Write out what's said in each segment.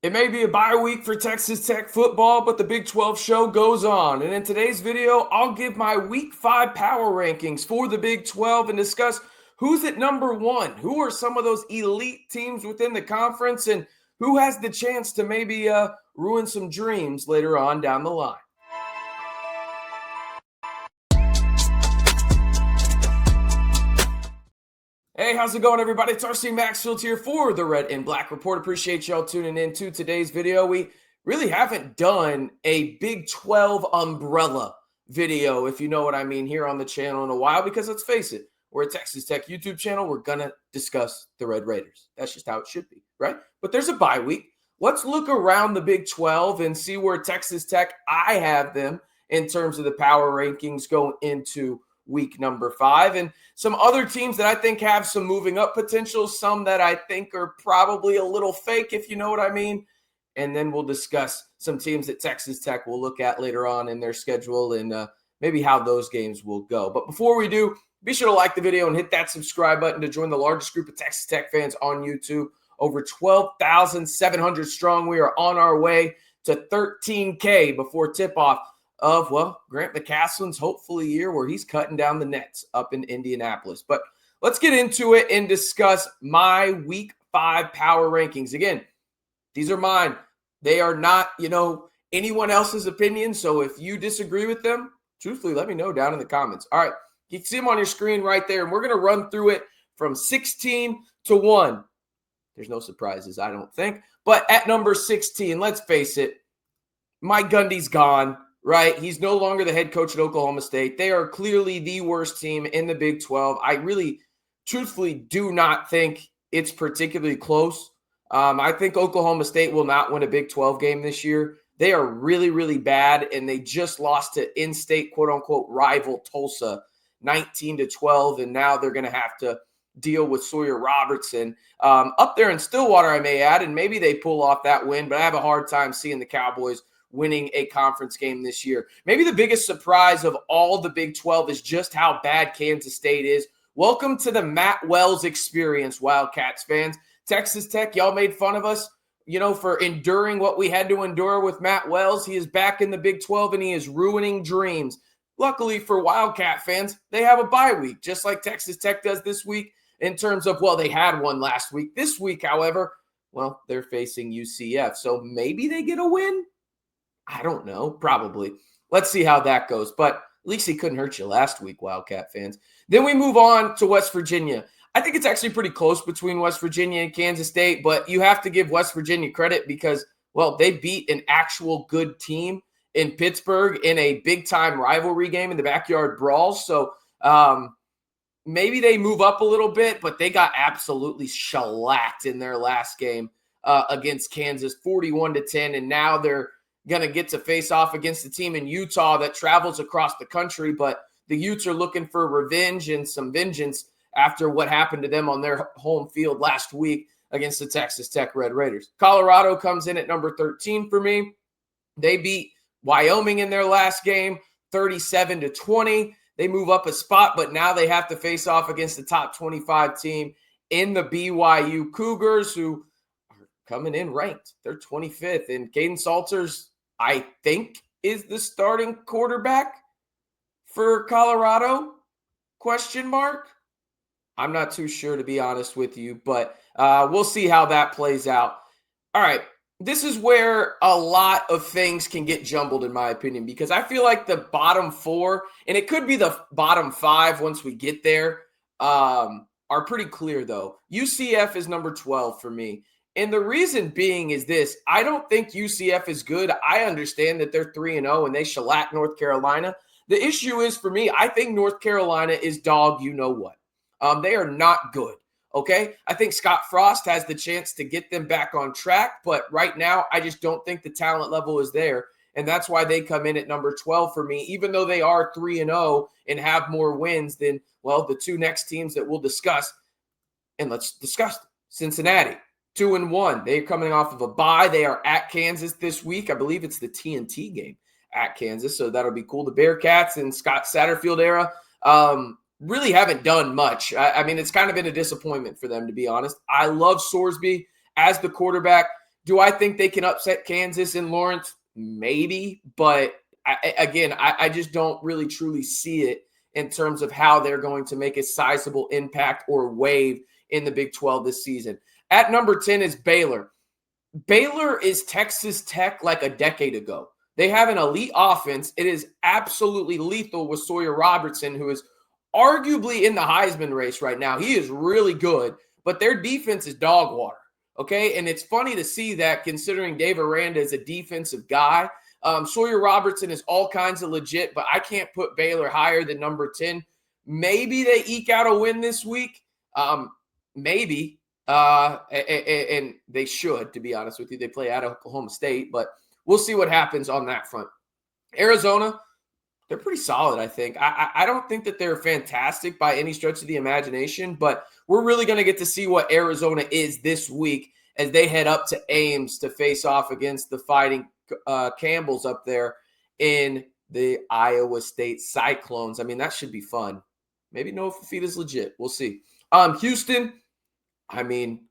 It may be a bye week for Texas Tech football, but the Big 12 show goes on. And in today's video, I'll give my Week 5 power rankings for the Big 12 and discuss who's at number 1, who are some of those elite teams within the conference, and who has the chance to maybe ruin some dreams later on down the line. Hey, how's it going, everybody? It's RC Maxfield here for the Red and Black Report. Appreciate y'all tuning in to today's video. We really haven't done a Big 12 umbrella video, if you know what I mean, here on the channel in a while, because let's face it, we're a Texas Tech YouTube channel. We're going to discuss the Red Raiders. That's just how it should be, right? But there's a bye week. Let's look around the Big 12 and see where Texas Tech, I have them in terms of the power rankings going into week number 5, and some other teams that I think have some moving up potential, some that I think are probably a little fake, if you know what I mean. And then we'll discuss some teams that Texas Tech will look at later on in their schedule and maybe how those games will go. But before we do, be sure to like the video and hit that subscribe button to join the largest group of Texas Tech fans on YouTube. Over 12,700 strong. We are on our way to 13K before tip-off of, well, Grant McCaslin's hopefully year where he's cutting down the nets up in Indianapolis. But let's get into it and discuss my Week 5 power rankings. Again, these are mine. They are not, anyone else's opinion. So if you disagree with them, truthfully, let me know down in the comments. All right, you can see them on your screen right there, and we're going to run through it from 16 to 1. There's no surprises, I don't think. But at number 16, let's face it, Mike Gundy's gone. Right? He's no longer the head coach at Oklahoma State. They are clearly the worst team in the Big 12. I really, truthfully, do not think it's particularly close. I think Oklahoma State will not win a Big 12 game this year. They are really, really bad, and they just lost to in-state, quote-unquote, rival Tulsa, 19-12, and now they're going to have to deal with Sawyer Robertson up there in Stillwater, I may add, and maybe they pull off that win, but I have a hard time seeing the Cowboys winning a conference game this year. Maybe the biggest surprise of all the Big 12 is just how bad Kansas State is. Welcome to the Matt Wells experience, Wildcats fans. Texas Tech, y'all made fun of us, for enduring what we had to endure with Matt Wells. He is back in the Big 12, and he is ruining dreams. Luckily for Wildcat fans, they have a bye week, just like Texas Tech does this week in terms of, well, they had one last week. This week, however, well, they're facing UCF, so maybe they get a win. I don't know. Probably. Let's see how that goes. But at least he couldn't hurt you last week, Wildcat fans. Then we move on to West Virginia. I think it's actually pretty close between West Virginia and Kansas State, but you have to give West Virginia credit because, well, they beat an actual good team in Pittsburgh in a big-time rivalry game in the Backyard Brawls. So maybe they move up a little bit, but they got absolutely shellacked in their last game against Kansas, 41-10, and now they're going to get to face off against the team in Utah that travels across the country, but the Utes are looking for revenge and some vengeance after what happened to them on their home field last week against the Texas Tech Red Raiders. Colorado comes in at number 13 for me. They beat Wyoming in their last game, 37-20. They move up a spot, but now they have to face off against the top 25 team in the BYU Cougars, who are coming in ranked. They're 25th, and Caden Salters, I think, is the starting quarterback for Colorado? Question mark. I'm not too sure, to be honest with you, but we'll see how that plays out. All right, this is where a lot of things can get jumbled, in my opinion, because I feel like the bottom 4, and it could be the bottom 5 once we get there, are pretty clear, though. UCF is number 12 for me. And the reason being is this: I don't think UCF is good. I understand that they're 3-0 and they shellacked North Carolina. The issue is, for me, I think North Carolina is dog you-know-what. They are not good, okay? I think Scott Frost has the chance to get them back on track, but right now I just don't think the talent level is there, and that's why they come in at number 12 for me, even though they are 3-0 and have more wins than, well, the 2 next teams that we'll discuss. And let's discuss them. Cincinnati, 2-1. They're coming off of a bye. They are at Kansas this week. I believe it's the TNT game at Kansas, so that'll be cool. The Bearcats in Scott Satterfield era really haven't done much. I mean, it's kind of been a disappointment for them, to be honest. I love Sorsby as the quarterback. Do I think they can upset Kansas and Lawrence? Maybe, but I just don't really truly see it in terms of how they're going to make a sizable impact or wave in the Big 12 this season. At number 10 is Baylor. Baylor is Texas Tech like a decade ago. They have an elite offense. It is absolutely lethal with Sawyer Robertson, who is arguably in the Heisman race right now. He is really good, but their defense is dog water, okay? And it's funny to see that considering Dave Aranda is a defensive guy. Sawyer Robertson is all kinds of legit, but I can't put Baylor higher than number 10. Maybe they eke out a win this week. Maybe. And they should, to be honest with you. They play at Oklahoma State, but we'll see what happens on that front. Arizona, they're pretty solid, I think. I don't think that they're fantastic by any stretch of the imagination, but we're really going to get to see what Arizona is this week as they head up to Ames to face off against the Fighting Campbells up there in the Iowa State Cyclones. I mean, that should be fun. Maybe Noah Fafita's legit. We'll see. Houston, I mean,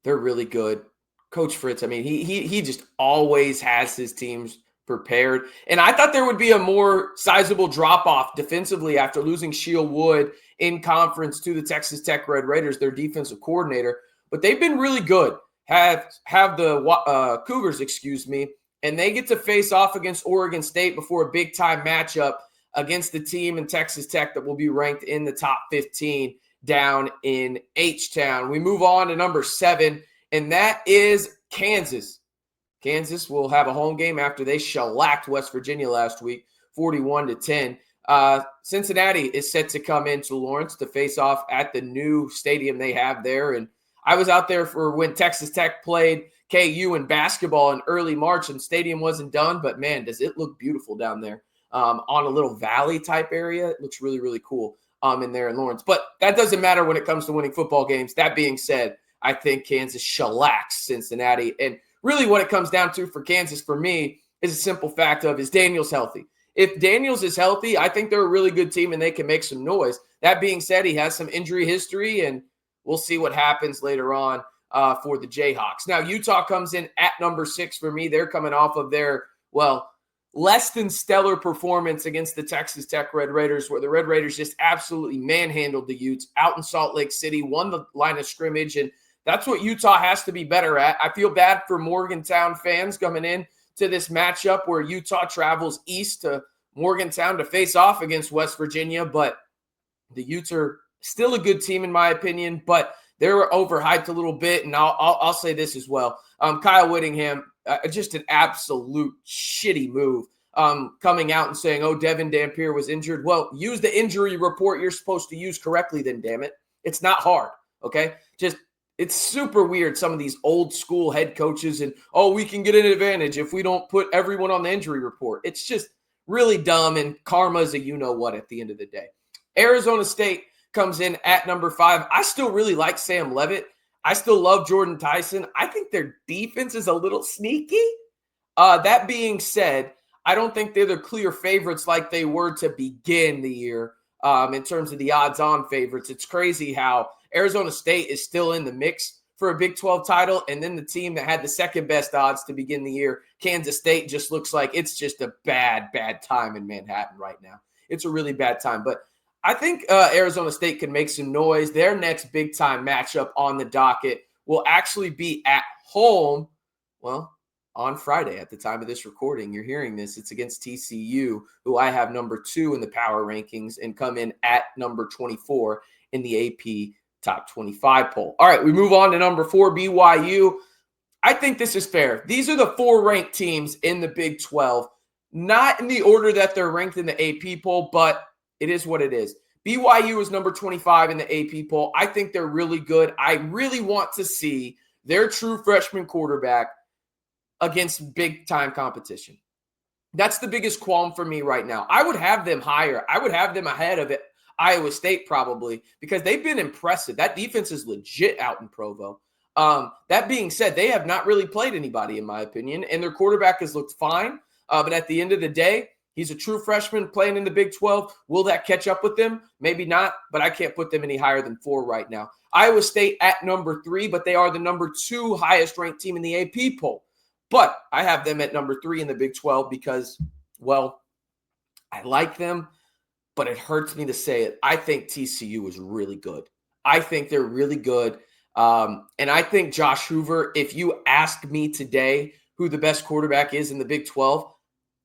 they're really good. Coach Fritz, I mean, he just always has his teams prepared. And I thought there would be a more sizable drop-off defensively after losing Sheil Wood in conference to the Texas Tech Red Raiders, their defensive coordinator. But they've been really good. Have the Cougars, and they get to face off against Oregon State before a big-time matchup against the team in Texas Tech that will be ranked in the top 15 down in H-Town. We move on to number 7, and that is Kansas. Kansas will have a home game after they shellacked West Virginia last week, 41-10. Cincinnati is set to come into Lawrence to face off at the new stadium they have there. And I was out there for when Texas Tech played KU in basketball in early March, and the stadium wasn't done. But, man, does it look beautiful down there on a little valley type area. It looks really, really cool in there in Lawrence. But that doesn't matter when it comes to winning football games. That being said, I think Kansas shellacks Cincinnati. And really what it comes down to for Kansas, for me, is a simple fact of, is Daniels healthy? If Daniels is healthy, I think they're a really good team and they can make some noise. That being said, he has some injury history, and we'll see what happens later on for the Jayhawks. Now, Utah comes in at number 6 for me. They're coming off of their, less than stellar performance against the Texas Tech Red Raiders, where the Red Raiders just absolutely manhandled the Utes out in Salt Lake City, won the line of scrimmage, and that's what Utah has to be better at. I feel bad for Morgantown fans coming in to this matchup where Utah travels east to Morgantown to face off against West Virginia, but the Utes are still a good team in my opinion, but they're overhyped a little bit, and I'll say this as well. Kyle Whittingham, just an absolute shitty move, coming out and saying, oh, Devin Dampier was injured. Well, use the injury report you're supposed to use correctly then, damn it. It's not hard, okay? It's super weird, some of these old school head coaches and, we can get an advantage if we don't put everyone on the injury report. It's just really dumb, and karma is a you-know-what at the end of the day. Arizona State comes in at number 5. I still really like Sam Leavitt. I still love Jordan Tyson. I think their defense is a little sneaky. That being said, I don't think they're the clear favorites like they were to begin the year in terms of the odds-on favorites. It's crazy how Arizona State is still in the mix for a Big 12 title, and then the team that had the second best odds to begin the year, Kansas State, just looks like it's just a bad, bad time in Manhattan right now. It's a really bad time, but I think Arizona State can make some noise. Their next big-time matchup on the docket will actually be at home, on Friday at the time of this recording. You're hearing this. It's against TCU, who I have number 2 in the power rankings and come in at number 24 in the AP Top 25 poll. All right, we move on to number 4, BYU. I think this is fair. These are the 4 ranked teams in the Big 12, not in the order that they're ranked in the AP poll, but it is what it is. BYU is number 25 in the AP poll. I think they're really good. I really want to see their true freshman quarterback against big-time competition. That's the biggest qualm for me right now. I would have them higher. I would have them ahead of Iowa State probably, because they've been impressive. That defense is legit out in Provo. That being said, they have not really played anybody, in my opinion, and their quarterback has looked fine. But at the end of the day, He's a true freshman playing in the Big 12. Will that catch up with them? Maybe not, but I can't put them any higher than 4 right now. Iowa State at number 3, but they are the number 2 highest ranked team in the AP poll. But I have them at number 3 in the Big 12 because, well, I like them, but it hurts me to say it. I think TCU is really good. I think they're really good. And I think Josh Hoover, if you ask me today who the best quarterback is in the Big 12,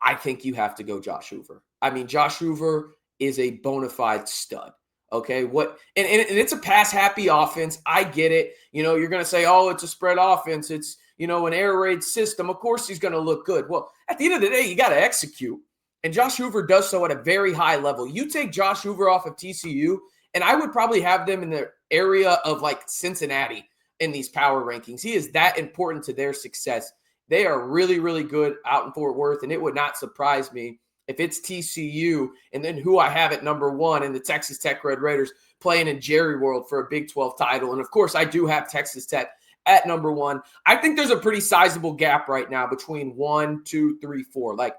I think you have to go Josh Hoover. I mean, Josh Hoover is a bona fide stud. Okay, and it's a pass-happy offense. I get it. You know, you're going to say, oh, it's a spread offense. It's, you know, an air raid system. Of course he's going to look good. Well, at the end of the day, you got to execute. And Josh Hoover does so at a very high level. You take Josh Hoover off of TCU, and I would probably have them in the area of like Cincinnati in these power rankings. He is that important to their success. They are really, really good out in Fort Worth, and it would not surprise me if it's TCU and then who I have at number 1 in the Texas Tech Red Raiders playing in Jerry World for a Big 12 title. And, of course, I do have Texas Tech at number 1. I think there's a pretty sizable gap right now between 1, 2, 3, 4. Like,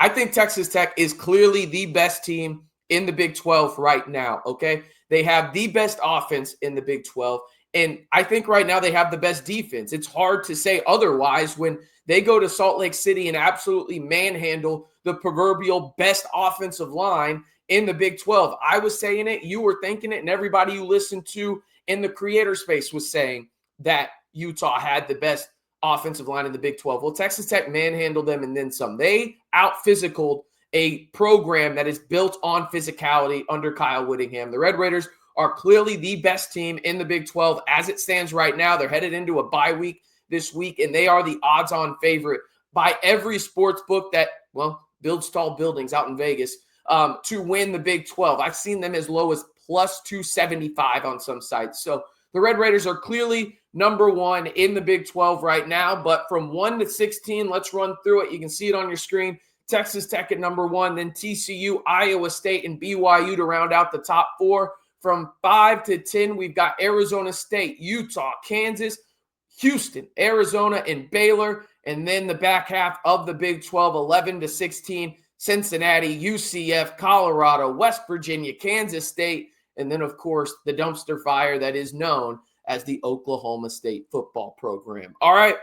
I think Texas Tech is clearly the best team in the Big 12 right now, okay? They have the best offense in the Big 12, and I think right now they have the best defense. It's hard to say otherwise when they go to Salt Lake City and absolutely manhandle the proverbial best offensive line in the Big 12. I was saying it, you were thinking it, and everybody you listened to in the creator space was saying that Utah had the best offensive line in the Big 12. Well, Texas Tech manhandled them and then some. They out-physicaled a program that is built on physicality under Kyle Whittingham. The Red Raiders are clearly the best team in the Big 12 as it stands right now. They're headed into a bye week this week, and they are the odds-on favorite by every sports book that, well, builds tall buildings out in Vegas to win the Big 12. I've seen them as low as plus 275 on some sites. So the Red Raiders are clearly number 1 in the Big 12 right now, but from 1 to 16, let's run through it. You can see it on your screen. Texas Tech at number 1, then TCU, Iowa State, and BYU to round out the top 4. From 5 to 10, we've got Arizona State, Utah, Kansas, Houston, Arizona, and Baylor. And then the back half of the Big 12, 11 to 16, Cincinnati, UCF, Colorado, West Virginia, Kansas State, and then, of course, the dumpster fire that is known as the Oklahoma State football program. All right,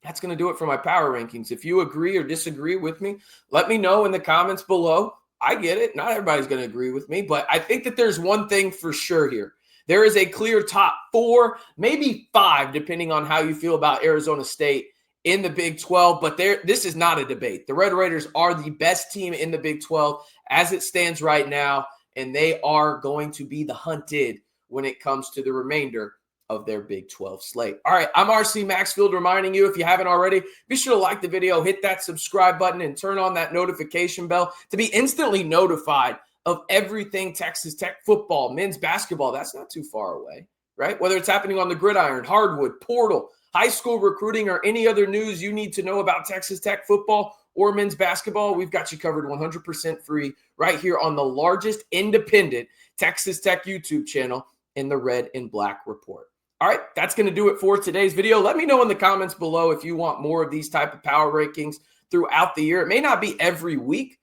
that's going to do it for my power rankings. If you agree or disagree with me, let me know in the comments below. I get it. Not everybody's going to agree with me, but I think that there's one thing for sure here. There is a clear top 4, maybe 5, depending on how you feel about Arizona State in the Big 12, but this is not a debate. The Red Raiders are the best team in the Big 12 as it stands right now, and they are going to be the hunted when it comes to the remainder of their Big 12 slate. All right, I'm RC Maxfield reminding you, if you haven't already, be sure to like the video, hit that subscribe button, and turn on that notification bell to be instantly notified of everything Texas Tech football, men's basketball. That's not too far away, right? Whether it's happening on the gridiron, hardwood, portal, high school recruiting, or any other news you need to know about Texas Tech football or men's basketball, we've got you covered 100% free right here on the largest independent Texas Tech YouTube channel in the Red and Black Report. All right, that's going to do it for today's video. Let me know in the comments below if you want more of these type of power rankings throughout the year. It may not be every week,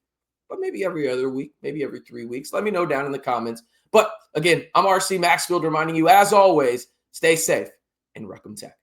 but maybe every other week, maybe every 3 weeks. Let me know down in the comments. But again, I'm RC Maxfield reminding you, as always, stay safe and Ruckum Tech.